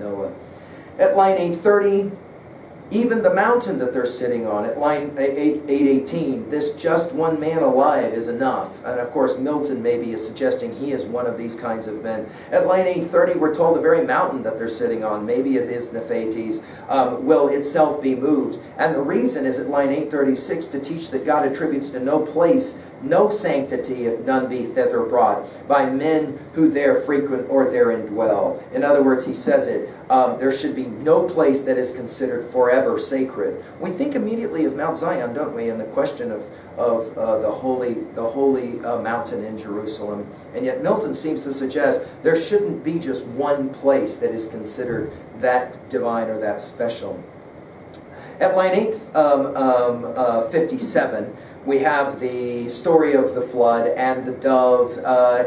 Noah. At line 830, even the mountain that they're sitting on. At line 818, this just one man alive is enough. And of course, Milton maybe is suggesting he is one of these kinds of men. At line 830, we're told the very mountain that they're sitting on, maybe it is Nephates, will itself be moved. And the reason is at line 836 to teach that God attributes to no place no sanctity if none be thither brought by men who there frequent or therein dwell. In other words, he says it, there should be no place that is considered forever sacred. We think immediately of Mount Zion, don't we, and the question of the holy mountain in Jerusalem. And yet Milton seems to suggest there shouldn't be just one place that is considered that divine or that special. At line 857, we have the story of the flood and the dove,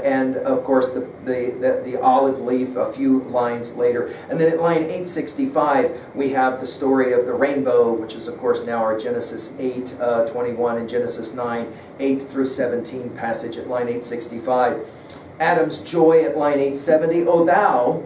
and of course the olive leaf a few lines later. And then at line 865, we have the story of the rainbow, which is of course now our Genesis 8:21 and Genesis 9:8 through 17 passage at line 865. Adam's joy at line 870, O thou,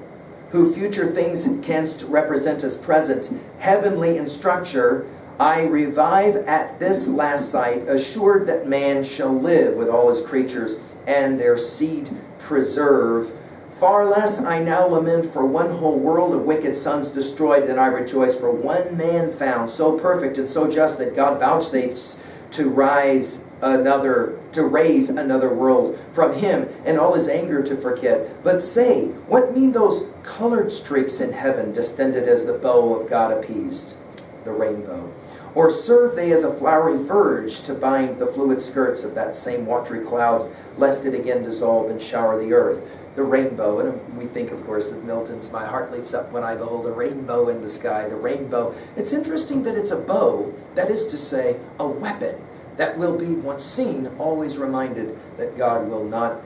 who future things canst represent as present, heavenly in structure, I revive at this last sight, assured that man shall live with all his creatures, and their seed preserve. Far less I now lament for one whole world of wicked sons destroyed, than I rejoice for one man found, so perfect and so just that God vouchsafes to raise another world from him, and all his anger to forget. But say, what mean those colored streaks in heaven, distended as the bow of God appeased, the rainbow? Or serve they as a flowery verge to bind the fluid skirts of that same watery cloud, lest it again dissolve and shower the earth? The rainbow, and we think, of course, of Milton's "My heart leaps up when I behold a rainbow in the sky." The rainbow. It's interesting that it's a bow, that is to say, a weapon, that will be, once seen, always reminded that God will not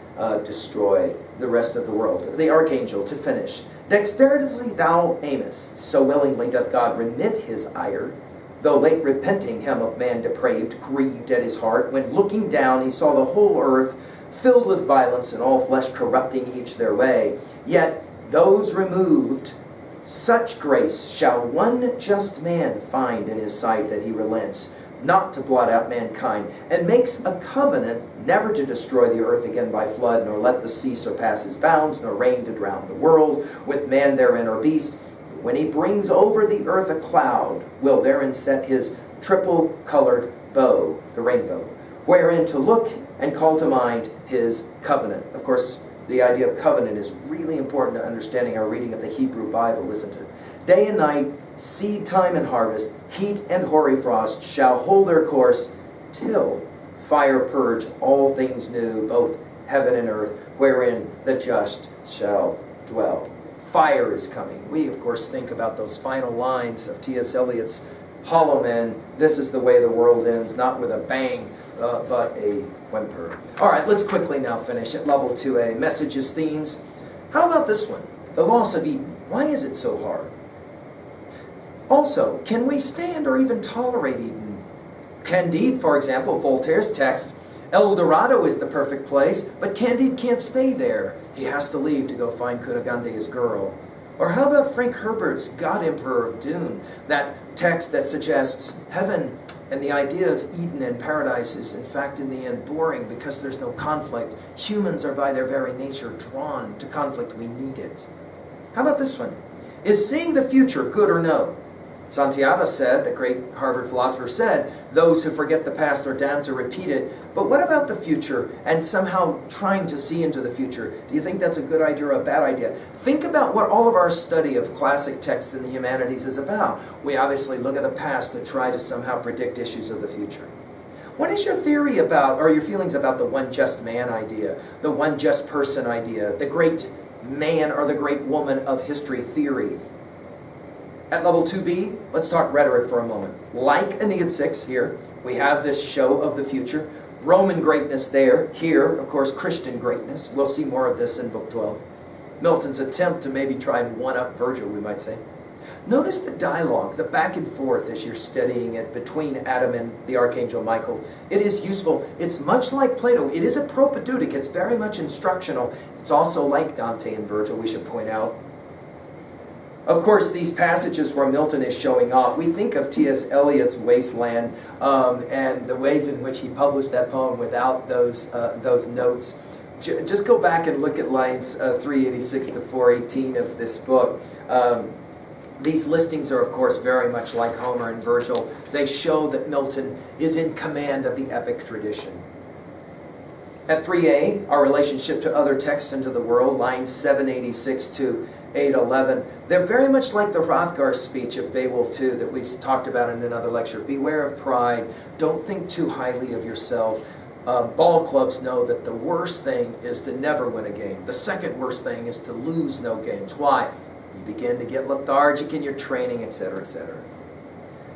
destroy the rest of the world. The archangel, to finish. Dexterously thou aimest, so willingly doth God remit his ire, though late repenting him of man depraved, grieved at his heart, when looking down he saw the whole earth filled with violence, and all flesh corrupting each their way. Yet those removed, such grace shall one just man find in his sight, that he relents not to blot out mankind, and makes a covenant never to destroy the earth again by flood, nor let the sea surpass his bounds, nor rain to drown the world, with man therein or beast. When he brings over the earth a cloud, will therein set his triple-colored bow, the rainbow, wherein to look and call to mind his covenant. Of course, the idea of covenant is really important to understanding our reading of the Hebrew Bible, isn't it? Day and night, seed time and harvest, heat and hoary frost shall hold their course, till fire purge all things new, both heaven and earth, wherein the just shall dwell. Fire is coming. We, of course, think about those final lines of T.S. Eliot's Hollow Men. This is the way the world ends, not with a bang, but a whimper. All right, let's quickly now finish at level 2A. Messages, themes. How about this one? The loss of Eden. Why is it so hard? Also, can we stand or even tolerate Eden? Candide, for example, Voltaire's text, El Dorado is the perfect place, but Candide can't stay there. He has to leave to go find Cunegonde, his girl. Or how about Frank Herbert's God Emperor of Dune, that text that suggests heaven and the idea of Eden and paradise is in fact in the end boring because there's no conflict. Humans are by their very nature drawn to conflict. We need it. How about this one? Is seeing the future good or no? Santiago said, the great Harvard philosopher said, those who forget the past are damned to repeat it. But what about the future and somehow trying to see into the future? Do you think that's a good idea or a bad idea? Think about what all of our study of classic texts in the humanities is about. We obviously look at the past to try to somehow predict issues of the future. What is your theory about, or your feelings about the one just man idea, the one just person idea, the great man or the great woman of history theory? At level 2B, let's talk rhetoric for a moment. Like Aeneid 6 here, we have this show of the future. Roman greatness there. Here, of course, Christian greatness. We'll see more of this in Book 12. Milton's attempt to maybe try and one-up Virgil, we might say. Notice the dialogue, the back and forth as you're studying it between Adam and the Archangel Michael. It is useful. It's much like Plato. It is a propedeutic. It's very much instructional. It's also like Dante and Virgil, we should point out. Of course, these passages where Milton is showing off, we think of T.S. Eliot's Wasteland and the ways in which he published that poem without those notes. Just go back and look at lines 386 to 418 of this book. These listings are, of course, very much like Homer and Virgil. They show that Milton is in command of the epic tradition. At 3a, our relationship to other texts and to the world, lines 786 to 811. They're very much like the Hrothgar speech of Beowulf II that we talked about in another lecture. Beware of pride. Don't think too highly of yourself. Ball clubs know that the worst thing is to never win a game. The second worst thing is to lose no games. Why? You begin to get lethargic in your training, etc., etc.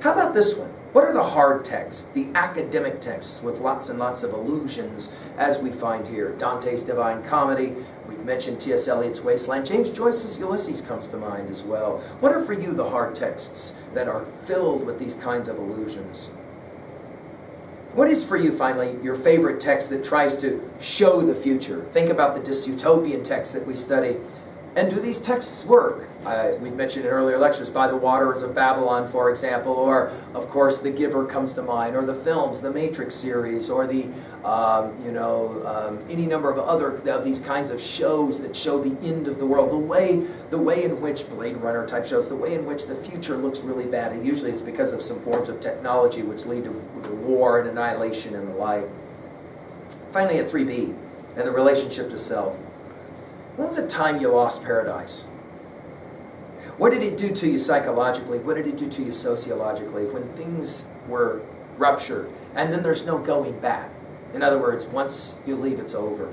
How about this one? What are the hard texts, the academic texts with lots and lots of allusions, as we find here? Dante's Divine Comedy. We've mentioned T.S. Eliot's Wasteland. James Joyce's Ulysses comes to mind as well. What are for you the hard texts that are filled with these kinds of allusions? What is for you, finally, your favorite text that tries to show the future? Think about the dystopian texts that we study. And do these texts work? We've mentioned in earlier lectures, By the Waters of Babylon, for example, or, of course, The Giver comes to mind, or the films, the Matrix series, or the, any number of other of these kinds of shows that show the end of the world. The way in which Blade Runner type shows, the way in which the future looks really bad, and usually it's because of some forms of technology which lead to war and annihilation and the like. Finally, at 3b, and the relationship to self. When was the time you lost paradise? What did it do to you psychologically? What did it do to you sociologically when things were ruptured and then there's no going back? In other words, once you leave, it's over.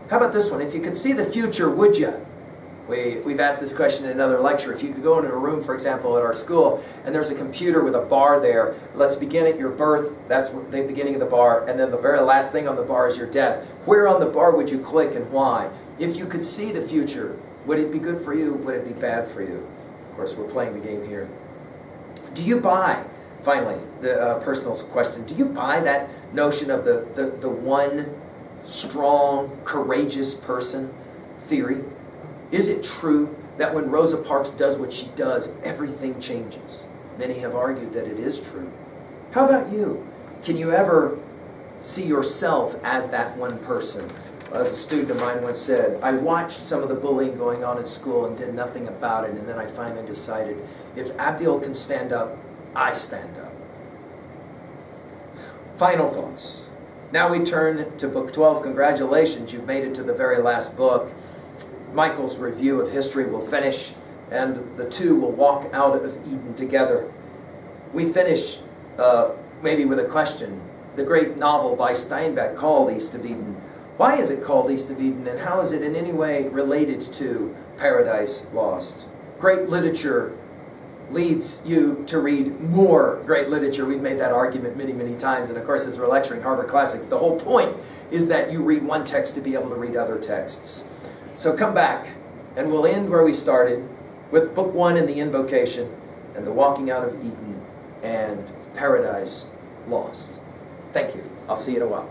How about this one? If you could see the future, would you? We've asked this question in another lecture. If you could go into a room, for example, at our school, and there's a computer with a bar there, let's begin at your birth, that's the beginning of the bar, and then the very last thing on the bar is your death. Where on the bar would you click and why? If you could see the future, would it be good for you? Would it be bad for you? Of course, we're playing the game here. Do you buy, finally, the personal question, do you buy that notion of the one strong, courageous person theory? Is it true that when Rosa Parks does what she does, everything changes? Many have argued that it is true. How about you? Can you ever see yourself as that one person? As a student of mine once said, I watched some of the bullying going on in school and did nothing about it, and then I finally decided, if Abdiel can stand up, I stand up. Final thoughts. Now we turn to Book 12. Congratulations, you've made it to the very last book. Michael's review of history will finish, and the two will walk out of Eden together. We finish maybe with a question. The great novel by Steinbeck called East of Eden. Why is it called East of Eden, and how is it in any way related to Paradise Lost? Great literature leads you to read more great literature. We've made that argument many, many times, and of course as we're lecturing Harvard Classics, the whole point is that you read one text to be able to read other texts. So come back, and we'll end where we started, with Book 1 and the Invocation, and the Walking Out of Eden, and Paradise Lost. Thank you. I'll see you in a while.